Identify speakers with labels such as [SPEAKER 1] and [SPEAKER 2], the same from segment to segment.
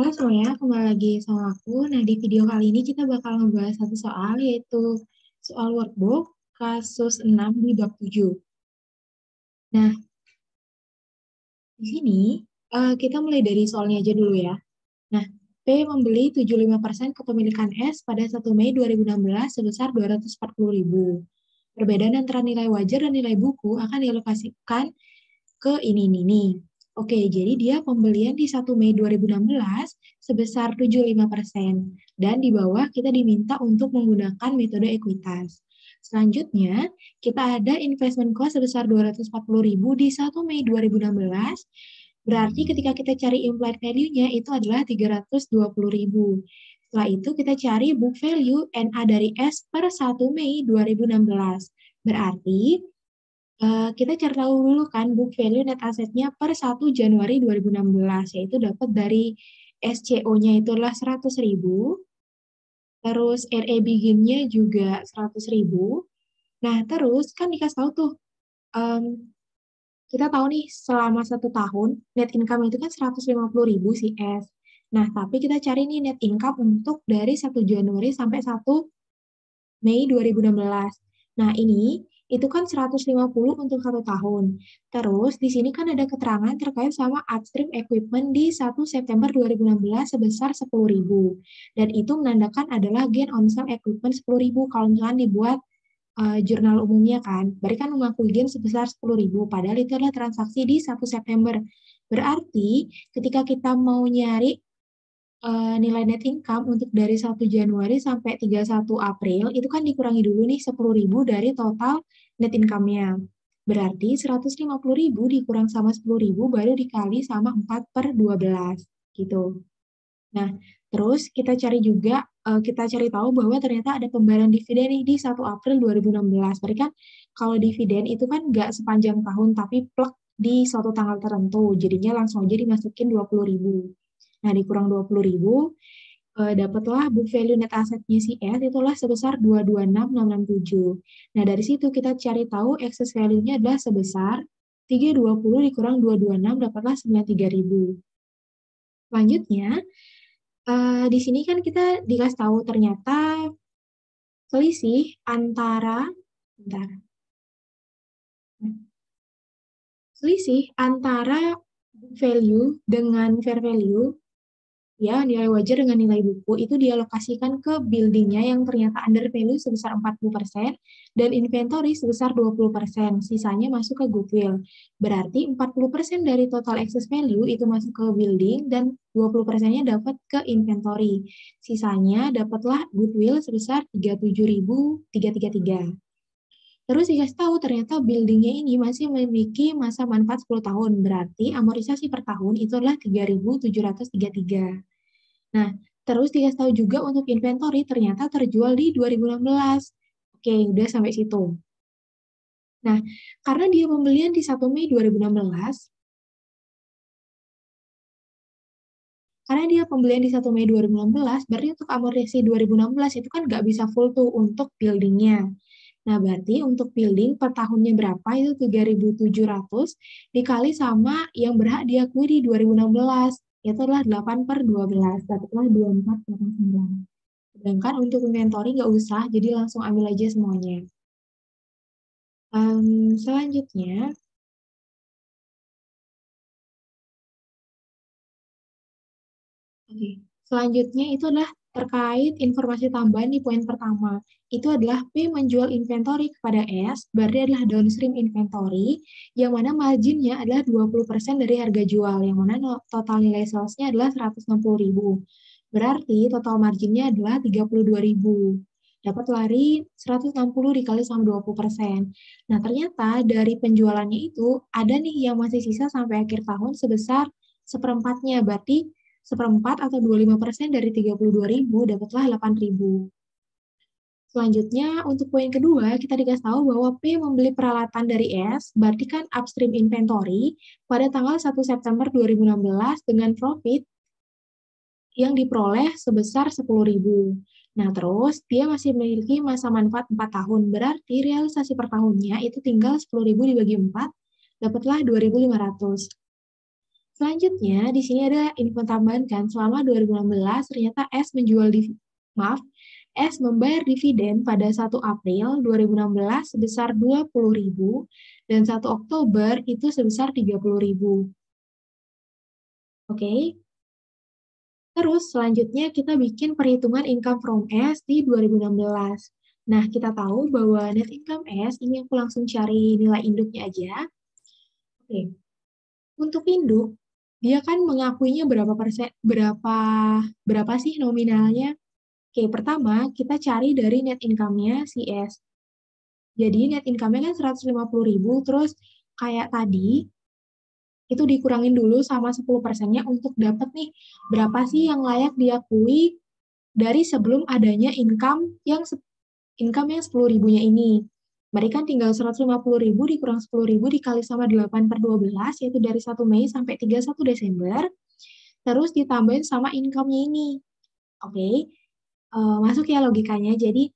[SPEAKER 1] Halo semuanya, kembali lagi sama aku. Nah, di video kali ini kita bakal ngebahas satu soal, yaitu soal workbook kasus 6 di bab 7. Nah, di sini kita mulai dari soalnya aja dulu ya. Nah, P membeli 75% kepemilikan S pada 1 Mei 2016 sebesar 240.000. Perbedaan antara nilai wajar dan nilai buku akan dialokasikan ke ini. Oke, jadi dia pembelian di 1 Mei 2016 sebesar 75%. Dan di bawah kita diminta untuk menggunakan metode ekuitas. Selanjutnya, kita ada investment cost sebesar 240.000 di 1 Mei 2016. Berarti ketika kita cari implied value-nya itu adalah 320.000. Setelah itu kita cari book value NA dari S per 1 Mei 2016. Berarti kita cari tahu dulu kan book value net assetnya per 1 Januari 2016, yaitu dapat dari SCO-nya itu adalah 100.000, terus RE begin-nya juga 100.000. Nah, terus kan dikasih tahu tuh, kita tahu nih selama 1 tahun net income itu kan 150.000 si S. Nah, tapi kita cari nih net income untuk dari 1 Januari sampai 1 Mei 2016. Nah, ini itu kan 150 untuk 1 tahun. Terus, di sini kan ada keterangan terkait sama upstream equipment di 1 September 2016 sebesar 10.000. Dan itu menandakan adalah gain on sale equipment 10.000 kalau misalkan dibuat jurnal umumnya kan. Berarti kan mengakui gain sebesar 10.000, padahal itu adalah transaksi di 1 September. Berarti, ketika kita mau nyari nilai net income untuk dari 1 Januari sampai 31 April, itu kan dikurangi dulu nih 10.000 dari total net income-nya. Berarti 150.000 dikurang sama 10.000 baru dikali sama 4 per 12, gitu. Nah, terus kita cari juga, kita cari tahu bahwa ternyata ada pembayaran dividen nih di 1 April 2016. Berarti kan kalau dividen itu kan nggak sepanjang tahun, tapi plek di suatu tanggal tertentu. Jadinya langsung aja dimasukin 20.000. Nah, dikurang 20.000, dapatlah book value net asset-nya si S itulah sebesar 226.667. Nah, dari situ kita cari tahu excess value-nya adalah sebesar 320 dikurang 226 dapatlah 93.000. Selanjutnya, di sini kan kita dikasih tahu ternyata selisih antara book value dengan fair value, ya, nilai wajar dengan nilai buku itu dialokasikan ke buildingnya yang ternyata under value sebesar 40% dan inventory sebesar 20%. Sisanya masuk ke goodwill. Berarti 40% dari total excess value itu masuk ke building dan 20%-nya dapat ke inventory. Sisanya dapatlah goodwill sebesar 37.333. Terus dikasih tahu ternyata buildingnya ini masih memiliki masa manfaat 10 tahun. Berarti amortisasi per tahun itu adalah 3.733. Nah, terus dikasih tahu juga untuk inventory ternyata terjual di 2016. Oke, udah sampai situ. Nah, karena dia pembelian di 1 Mei 2016, berarti untuk amortisasi 2016 itu kan nggak bisa full tuh untuk buildingnya. Nah, berarti untuk building per tahunnya berapa? Itu 3.700 dikali sama yang berhak diakui di 2016. Itu adalah 8 per 12. Dapatlah 24,9. Sedangkan untuk inventory nggak usah, jadi langsung ambil aja semuanya. Selanjutnya, selanjutnya itu adalah terkait informasi tambahan di poin pertama. Itu adalah P menjual inventory kepada S, berarti adalah downstream inventory, yang mana marginnya adalah 20% dari harga jual, yang mana total nilai salesnya adalah 160.000. Berarti total marginnya adalah 32.000. Dapat lari 160 dikali sama 20%. Nah, ternyata dari penjualannya itu ada nih yang masih sisa sampai akhir tahun sebesar seperempatnya. Berarti seperempat atau 25% dari 32.000 dapatlah 8.000. Selanjutnya, untuk poin kedua, kita dikasih tahu bahwa P membeli peralatan dari S, berarti kan upstream inventory, pada tanggal 1 September 2016 dengan profit yang diperoleh sebesar 10.000. Nah, terus dia masih memiliki masa manfaat 4 tahun. Berarti realisasi per tahunnya itu tinggal 10.000 dibagi 4, dapatlah 2.500. Selanjutnya, di sini ada info tambahan kan, selama 2016 ternyata S membayar dividen pada 1 April 2016 sebesar 20.000 dan 1 Oktober itu sebesar 30.000. Oke. Terus selanjutnya kita bikin perhitungan income from S di 2016. Nah, kita tahu bahwa net income S, ini aku langsung cari nilai induknya aja. Oke. Untuk induk, dia kan mengakuinya berapa sih nominalnya? Oke, pertama kita cari dari net income-nya si S. Jadi net income-nya kan 150.000, terus kayak tadi, itu dikurangin dulu sama 10%-nya untuk dapat nih, berapa sih yang layak diakui dari sebelum adanya income yang 10.000-nya ini. Mereka tinggal 150.000 dikurang 10.000 dikali sama 8/12, yaitu dari 1 Mei sampai 31 Desember, terus ditambahin sama income-nya ini. Oke, masuk ya logikanya. Jadi,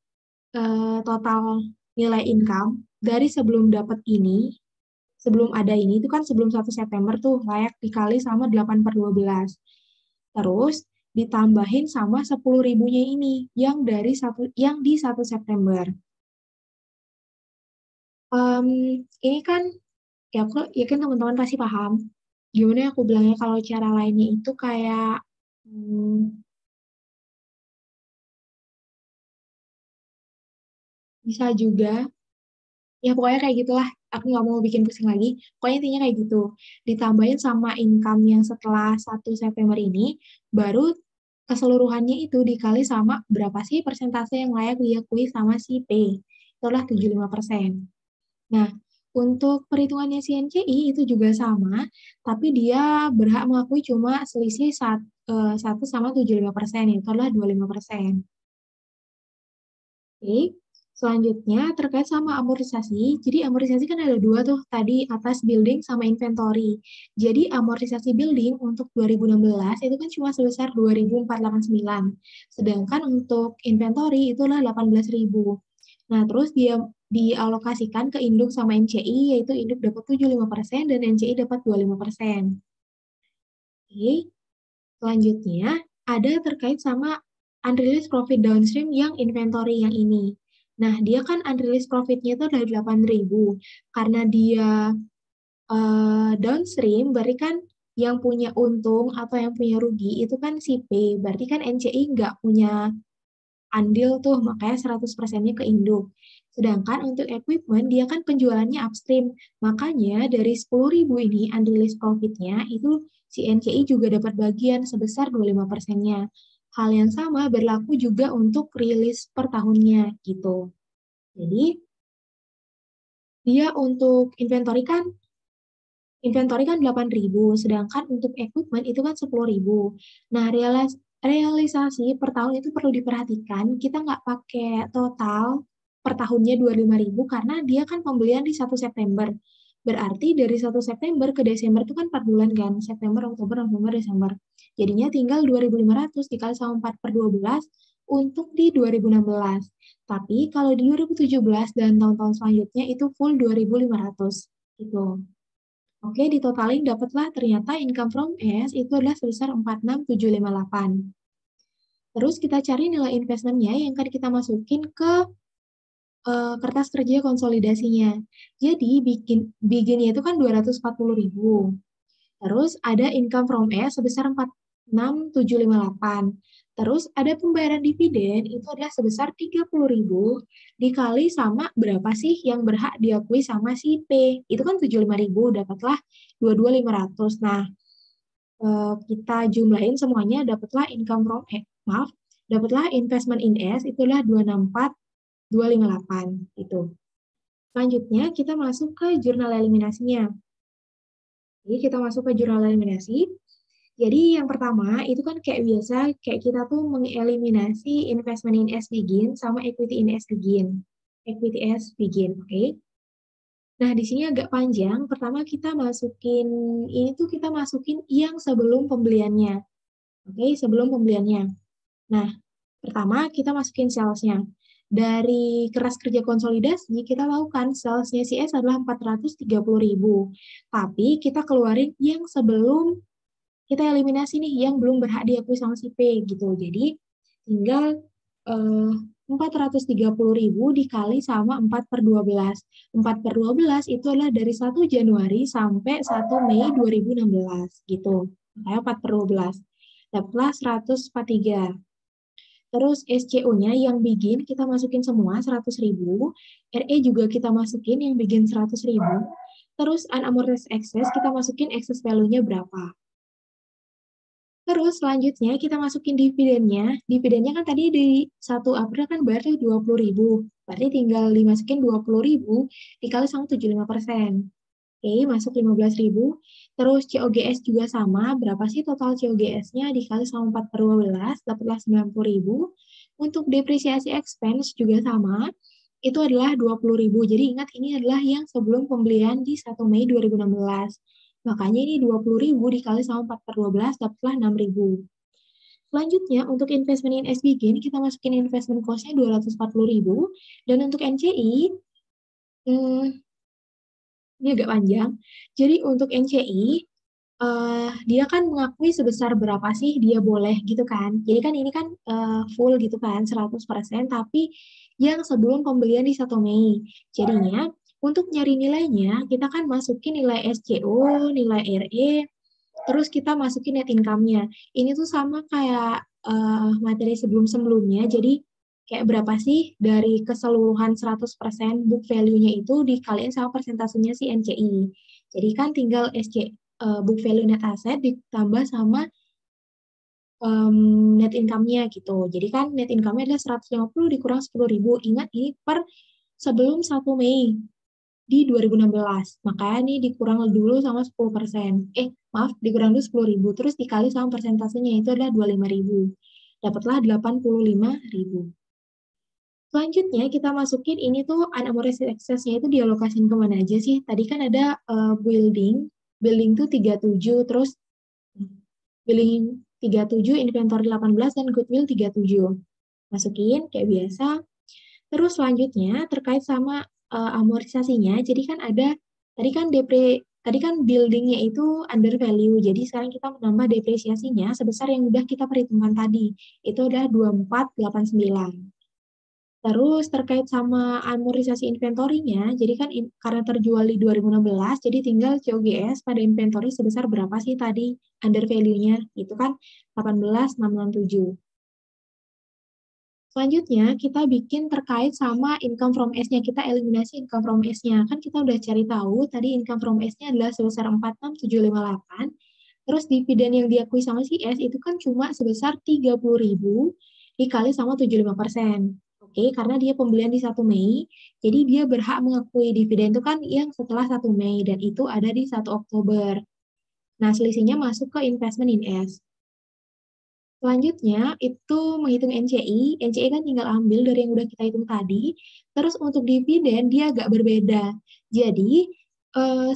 [SPEAKER 1] total nilai income dari sebelum dapat ini, sebelum ada ini, itu kan sebelum 1 September tuh, layak dikali sama 8/12. Terus, ditambahin sama 10.000-nya ini, yang di 1 September. Ini kan, ya aku yakin teman-teman pasti paham. Gimana ya aku bilangnya kalau cara lainnya itu kayak bisa juga, ya pokoknya kayak gitulah. Aku nggak mau bikin pusing lagi. Pokoknya intinya kayak gitu. Ditambahin sama income yang setelah 1 September ini, baru keseluruhannya itu dikali sama berapa sih persentase yang layak diakui sama si P. Itulah 75%. Nah, untuk perhitungannya si NCI itu juga sama, tapi dia berhak mengakui cuma selisih 1 sama 75%, itu adalah 25%. Oke, selanjutnya terkait sama amortisasi. Jadi amortisasi kan ada dua tuh, tadi atas building sama inventory. Jadi amortisasi building untuk 2016 itu kan cuma sebesar 2.489. Sedangkan untuk inventory itulah 18.000. Nah, terus dia dialokasikan ke induk sama NCI, yaitu induk dapat 75% dan NCI dapat 25%. Oke, selanjutnya ada terkait sama unrealized profit downstream yang inventory yang ini. Nah, dia kan unrealized profitnya itu dari 8.000. Karena dia downstream, berarti kan yang punya untung atau yang punya rugi itu kan si P. Berarti kan NCI nggak punya andil tuh, makanya 100%-nya ke induk. Sedangkan untuk equipment, dia kan penjualannya upstream. Makanya dari 10.000 ini, unrealized profit-nya, itu si NCI juga dapat bagian sebesar 25%-nya. Hal yang sama berlaku juga untuk rilis per tahunnya, gitu. Jadi, dia untuk inventory kan 8.000, sedangkan untuk equipment itu kan 10.000. Nah, realisasi per tahun itu perlu diperhatikan, kita nggak pakai total per tahunnya 25.000 karena dia kan pembelian di 1 September. Berarti dari 1 September ke Desember itu kan 4 bulan kan, September, Oktober, November, Desember. Jadinya tinggal 2.500 dikali sama 4/12 untuk di 2016. Tapi kalau di 2017 dan tahun-tahun selanjutnya itu full 2.500 gitu. Oke, ditotalin dapatlah ternyata income from S itu adalah sebesar 46.758. Terus kita cari nilai investmentnya yang kan kita masukin ke kertas kerja konsolidasinya. Jadi bikinnya itu kan 240.000. Terus ada income from S sebesar 46.758. Terus ada pembayaran dividen itu adalah sebesar 30.000 dikali sama berapa sih yang berhak diakui sama si P. Itu kan 75.000, dapatlah 22.500. Nah, kita jumlahin semuanya dapatlah dapatlah investment in S itulah 264.258 itu. Selanjutnya kita masuk ke jurnal eliminasinya. Jadi kita masuk ke jurnal eliminasi. Jadi yang pertama itu kan kayak biasa, kayak kita tuh mengeliminasi investment in S begin sama equity in S begin. Equity S begin, oke? Nah, di sini agak panjang. Pertama kita masukin yang sebelum pembeliannya. Oke, sebelum pembeliannya. Nah, pertama kita masukin salesnya. Dari keras kerja konsolidasi, kita tahu kan salesnya CS adalah 430.000. Tapi kita keluarin yang sebelum kita eliminasi nih yang belum berhak diakui sama si P gitu. Jadi tinggal 430.000 dikali sama 4/12. 4/12 itu adalah dari 1 Januari sampai 1 Mei 2016 gitu. Makanya 4/12. Dapatlah 143. Terus SCO-nya yang bikin kita masukin semua 100.000. RE juga kita masukin yang bikin 100.000. Terus unamortized excess kita masukin excess value-nya berapa. Terus selanjutnya kita masukin dividennya. Dividennya kan tadi di 1 April kan berarti 20.000. Berarti tinggal dimasukin 20.000 dikali sama 75%. Oke, masuk 15.000. Terus COGS juga sama. Berapa sih total COGS-nya dikali sama 4/12, dapatlah 90.000. Untuk depresiasi expense juga sama. Itu adalah 20.000. Jadi ingat ini adalah yang sebelum pembelian di 1 Mei 2016. Makanya ini 20.000 dikali sama 4/12, dapatlah 6.000. Selanjutnya, untuk investment in SBG, kita masukin investment cost-nya 240.000. Dan untuk NCI, ini agak panjang. Jadi untuk NCI, dia kan mengakui sebesar berapa sih dia boleh gitu kan. Jadi kan ini kan full gitu kan, 100%, tapi yang sebelum pembelian di 1 Mei. Jadinya, untuk nyari nilainya, kita kan masukin nilai SCO, nilai RE, terus kita masukin net income-nya. Ini tuh sama kayak materi sebelum-sebelumnya, jadi kayak berapa sih dari keseluruhan 100% book value-nya itu dikaliin sama persentasenya si NCI. Jadi kan tinggal book value net asset ditambah sama net income-nya gitu. Jadi kan net income-nya adalah 150 dikurang 10.000. Ingat ini per sebelum 1 Mei di 2016. Makanya nih dikurang dulu sama 10%. Maaf, dikurang dulu 10.000. Terus dikali sama persentasenya itu adalah 25.000. Dapatlah 85.000. Selanjutnya kita masukin ini tuh unamortized excess-nya itu dialokasiin kemana aja sih? Tadi kan ada building tuh 37, terus building 37, inventory 18, dan goodwill 37. Masukin kayak biasa. Terus selanjutnya terkait sama amortisasinya, jadi kan ada, tadi kan buildingnya itu under value, jadi sekarang kita menambah depresiasinya sebesar yang udah kita perhitungkan tadi, itu adalah 2489. Terus terkait sama amortisasi inventorinya, jadi kan karena terjual di 2016, jadi tinggal COGS pada inventory sebesar berapa sih tadi under value-nya, itu kan 18.667. Selanjutnya, kita bikin terkait sama income from S-nya. Kita eliminasi income from S-nya. Kan kita udah cari tahu, tadi income from S-nya adalah sebesar 46.758. Terus dividen yang diakui sama si S itu kan cuma sebesar 30.000 dikali sama 75%. Oke, karena dia pembelian di 1 Mei, jadi dia berhak mengakui dividen itu kan yang setelah 1 Mei, dan itu ada di 1 Oktober. Nah, selisihnya masuk ke investment in S. Selanjutnya, itu menghitung NCI. NCI kan tinggal ambil dari yang udah kita hitung tadi. Terus untuk dividen, dia agak berbeda. Jadi,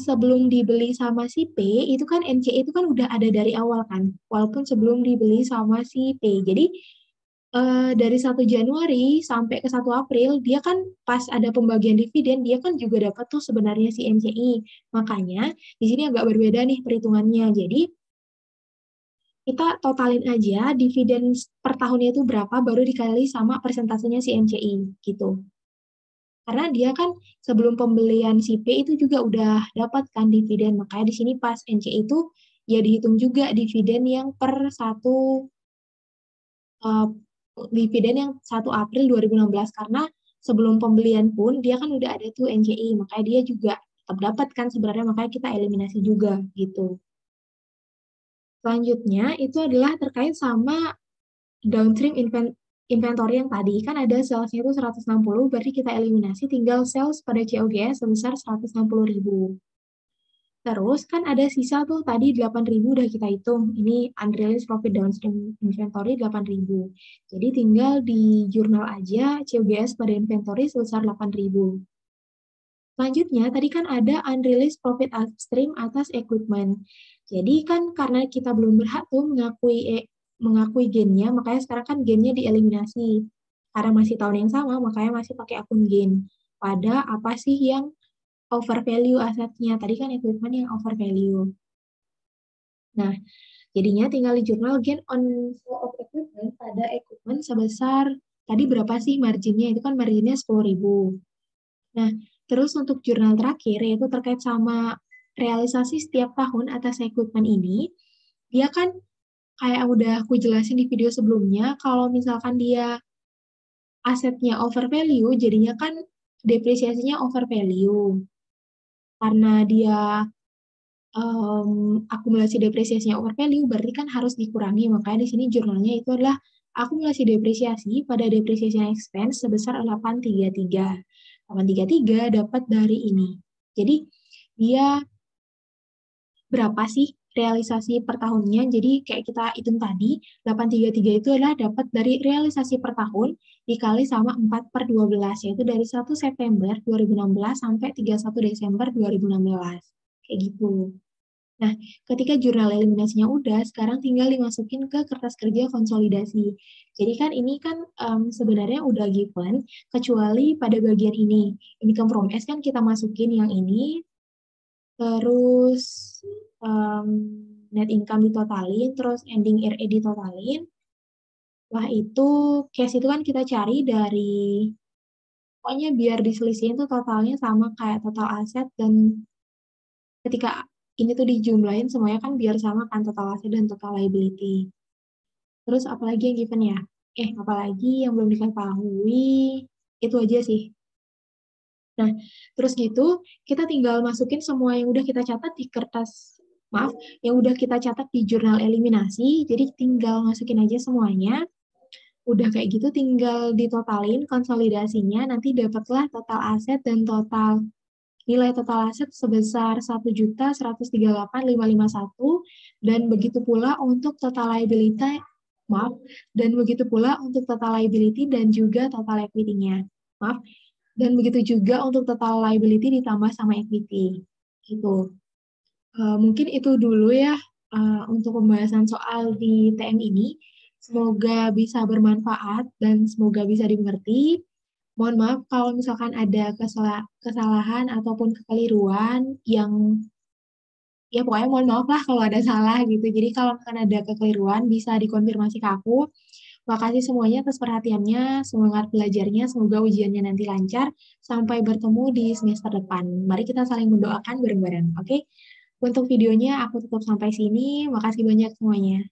[SPEAKER 1] sebelum dibeli sama si P, itu kan NCI itu kan udah ada dari awal kan. Walaupun sebelum dibeli sama si P. Jadi, dari 1 Januari sampai ke 1 April, dia kan pas ada pembagian dividen, dia kan juga dapat tuh sebenarnya si NCI. Makanya, di sini agak berbeda nih perhitungannya. Jadi, kita totalin aja dividen per tahunnya itu berapa, baru dikali sama persentasenya si NCI, gitu. Karena dia kan sebelum pembelian si P itu juga udah dapat kan dividen, makanya di sini pas NCI itu ya dihitung juga dividen yang per dividen yang 1 April 2016, karena sebelum pembelian pun dia kan udah ada tuh NCI, makanya dia juga tetap dapat kan sebenarnya, makanya kita eliminasi juga gitu. Selanjutnya itu adalah terkait sama downstream inventory yang tadi. Kan ada salesnya itu 160, berarti kita eliminasi, tinggal sales pada COGS sebesar 160.000. Terus kan ada sisa tuh tadi 8.000 udah kita hitung. Ini unrealized profit downstream inventory 8.000. Jadi tinggal di jurnal aja COGS pada inventory sebesar 8.000. Selanjutnya, tadi kan ada unrealized profit upstream atas equipment. Jadi kan karena kita belum berhak tuh mengakui gainnya, makanya sekarang kan gainnya dieliminasi. Karena masih tahun yang sama, makanya masih pakai akun gain. Pada apa sih yang over value asetnya? Tadi kan equipment yang over value. Nah, Jadinya tinggal di jurnal gain on sale of equipment pada equipment sebesar, tadi berapa sih marginnya? Itu kan marginnya 10.000. Nah, terus untuk jurnal terakhir, yaitu terkait sama realisasi setiap tahun atas equipment ini, dia kan kayak udah aku jelasin di video sebelumnya, kalau misalkan dia asetnya over value, jadinya kan depresiasinya over value. Karena dia akumulasi depresiasinya over value, berarti kan harus dikurangi. Makanya di sini jurnalnya itu adalah akumulasi depresiasi pada depreciation expense sebesar 833. 833 dapat dari ini. Jadi dia berapa sih realisasi per tahunnya? Jadi kayak kita hitung tadi, 833 itu adalah dapat dari realisasi per tahun dikali sama 4/12, yaitu dari 1 September 2016 sampai 31 Desember 2016. Kayak gitu. Nah, ketika jurnal eliminasinya udah, sekarang tinggal dimasukin ke kertas kerja konsolidasi. Jadi kan ini kan sebenarnya udah given, kecuali pada bagian ini. Income from S kan kita masukin yang ini, terus net income ditotalin, terus ending RE ditotalin. Wah itu, case itu kan kita cari dari, pokoknya biar diselisihin tuh totalnya sama kayak total aset, dan ketika ini tuh dijumlahin semuanya kan biar sama kan total aset dan total liability. Terus apalagi yang given ya? Apalagi yang belum diketahui, itu aja sih. Nah, terus gitu, kita tinggal masukin semua yang udah kita catat di kertas, maaf, yang udah kita catat di jurnal eliminasi, jadi tinggal masukin aja semuanya. Udah kayak gitu, tinggal ditotalin konsolidasinya, nanti dapatlah total aset dan total nilai total aset sebesar 1.138.551, dan begitu pula untuk total liability, maaf, dan begitu pula untuk total liability dan juga total equity-nya. Maaf, dan begitu juga untuk total liability ditambah sama equity. Gitu. Mungkin itu dulu ya untuk pembahasan soal di TM ini. Semoga bisa bermanfaat dan semoga bisa dimengerti. Mohon maaf kalau misalkan ada kesalahan ataupun kekeliruan yang, ya pokoknya mohon maaf lah kalau ada salah gitu. Jadi kalau misalkan ada kekeliruan bisa dikonfirmasi ke aku. Makasih semuanya atas perhatiannya, semangat belajarnya, semoga ujiannya nanti lancar. Sampai bertemu di semester depan. Mari kita saling mendoakan bareng-bareng, oke? Untuk videonya aku tutup sampai sini. Makasih banyak semuanya.